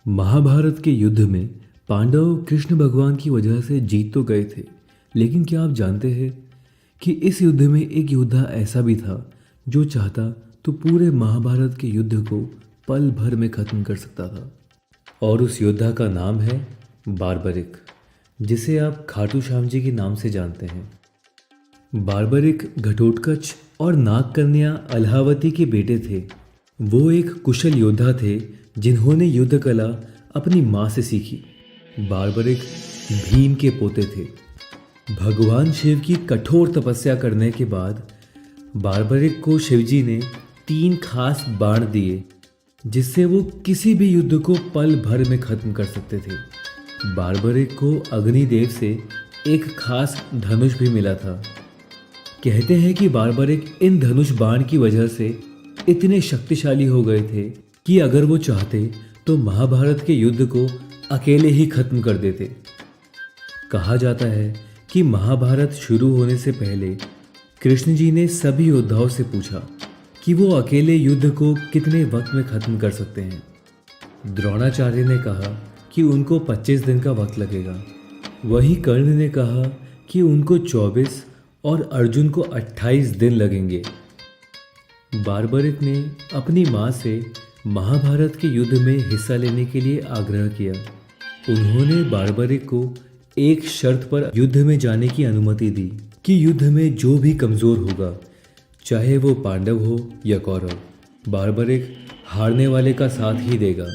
महाभारत के युद्ध में पांडव कृष्ण भगवान की वजह से जीत तो गए थे, लेकिन क्या आप जानते हैं कि इस युद्ध में एक योद्धा ऐसा भी था जो चाहता तो पूरे महाभारत के युद्ध को पल भर में खत्म कर सकता था। और उस योद्धा का नाम है बार्बरिक, जिसे आप खाटू श्याम जी के नाम से जानते हैं। बार्बरिक घटोत्कच और नागकन्या अल्हावती के बेटे थे। वो एक कुशल योद्धा थे जिन्होंने युद्ध कला अपनी माँ से सीखी। बार्बरिक भीम के पोते थे। भगवान शिव की कठोर तपस्या करने के बाद बार्बरिक को शिवजी ने 3 खास बाण दिए, जिससे वो किसी भी युद्ध को पल भर में खत्म कर सकते थे। बार्बरिक को अग्निदेव से एक खास धनुष भी मिला था। कहते हैं कि बार्बरिक इन धनुष बाण की वजह से इतने शक्तिशाली हो गए थे कि अगर वो चाहते तो महाभारत के युद्ध को अकेले ही खत्म कर देते। कहा जाता है कि महाभारत शुरू होने से पहले कृष्ण जी ने सभी योद्धाओं से पूछा कि वो अकेले युद्ध को कितने वक्त में खत्म कर सकते हैं। द्रोणाचार्य ने कहा कि उनको 25 दिन का वक्त लगेगा। वहीं कर्ण ने कहा कि उनको 24 और अर्जुन को 28 दिन लगेंगे। बार्बरिक ने अपनी माँ से महाभारत के युद्ध में हिस्सा लेने के लिए आग्रह किया। उन्होंने बार्बरिक को एक शर्त पर युद्ध में जाने की अनुमति दी कि युद्ध में जो भी कमज़ोर होगा, चाहे वो पांडव हो या कौरव, बार्बरिक हारने वाले का साथ ही देगा।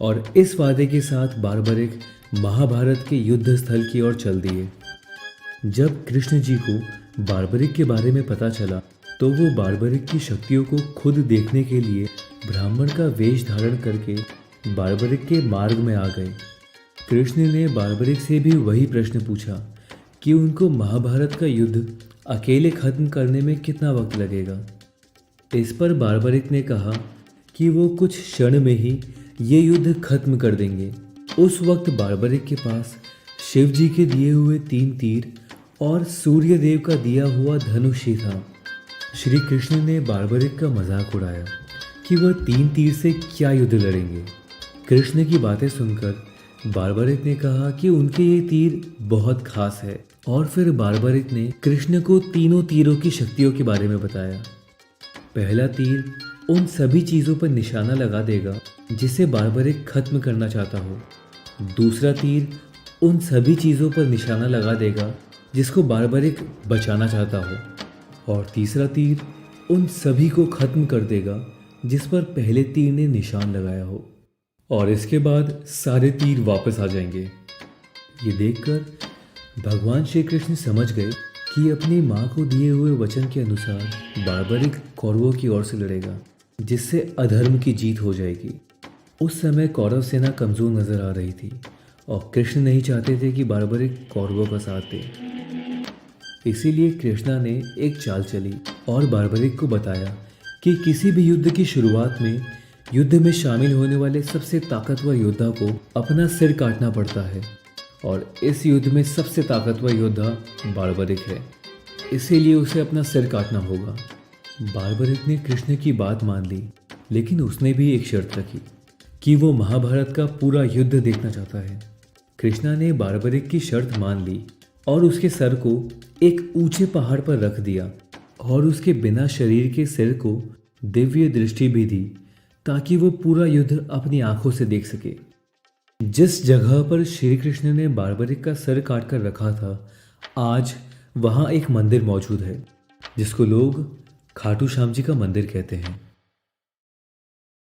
और इस वादे के साथ बार्बरिक महाभारत के युद्ध स्थल की ओर चल दिए। जब कृष्ण जी को बार्बरिक के बारे में पता चला तो वो बार्बरिक की शक्तियों को खुद देखने के लिए ब्राह्मण का वेश धारण करके बार्बरिक के मार्ग में आ गए। कृष्ण ने बार्बरिक से भी वही प्रश्न पूछा कि उनको महाभारत का युद्ध अकेले खत्म करने में कितना वक्त लगेगा। इस पर बार्बरिक ने कहा कि वो कुछ क्षण में ही ये युद्ध खत्म कर देंगे। उस वक्त बार्बरिक के पास शिव जी के दिए हुए 3 तीर और सूर्यदेव का दिया हुआ धनुष ही था। श्री कृष्ण ने बार्बरिक का मजाक उड़ाया कि वह 3 तीर से क्या युद्ध लड़ेंगे। कृष्ण की बातें सुनकर बार्बरिक ने कहा कि उनके ये तीर बहुत खास है। और फिर बार्बरिक ने कृष्ण को तीनों तीरों की शक्तियों के बारे में बताया। पहला तीर उन सभी चीज़ों पर निशाना लगा देगा जिसे बार्बरिक खत्म करना चाहता हो। दूसरा तीर उन सभी चीज़ों पर निशाना लगा देगा जिसको बार्बरिक बचाना चाहता हो। और तीसरा तीर उन सभी को खत्म कर देगा जिस पर पहले तीर ने निशान लगाया हो। और इसके बाद सारे तीर वापस आ जाएंगे। ये देखकर भगवान श्री कृष्ण समझ गए कि अपनी माँ को दिए हुए वचन के अनुसार बार्बरिक कौरवों की ओर से लड़ेगा, जिससे अधर्म की जीत हो जाएगी। उस समय कौरव सेना कमज़ोर नजर आ रही थी और कृष्ण नहीं चाहते थे कि बार्बरिक कौरवों का साथ दे। इसीलिए कृष्णा ने एक चाल चली और बार्बरिक को बताया कि किसी भी युद्ध की शुरुआत में युद्ध में शामिल होने वाले सबसे ताकतवर योद्धा को अपना सिर काटना पड़ता है। और इस युद्ध में सबसे ताकतवर योद्धा बार्बरिक है, इसीलिए उसे अपना सिर काटना होगा। बार्बरिक ने कृष्ण की बात मान ली, लेकिन उसने भी एक शर्त रखी कि वो महाभारत का पूरा युद्ध देखना चाहता है। कृष्णा ने बार्बरिक की शर्त मान ली और उसके सर को एक ऊंचे पहाड़ पर रख दिया और उसके बिना शरीर के सिर को दिव्य दृष्टि भी दी ताकि वो पूरा युद्ध अपनी आंखों से देख सके। जिस जगह पर श्री कृष्ण ने बार्बरिक का सर काट कर रखा था, आज वहाँ एक मंदिर मौजूद है जिसको लोग खाटू श्याम जी का मंदिर कहते हैं।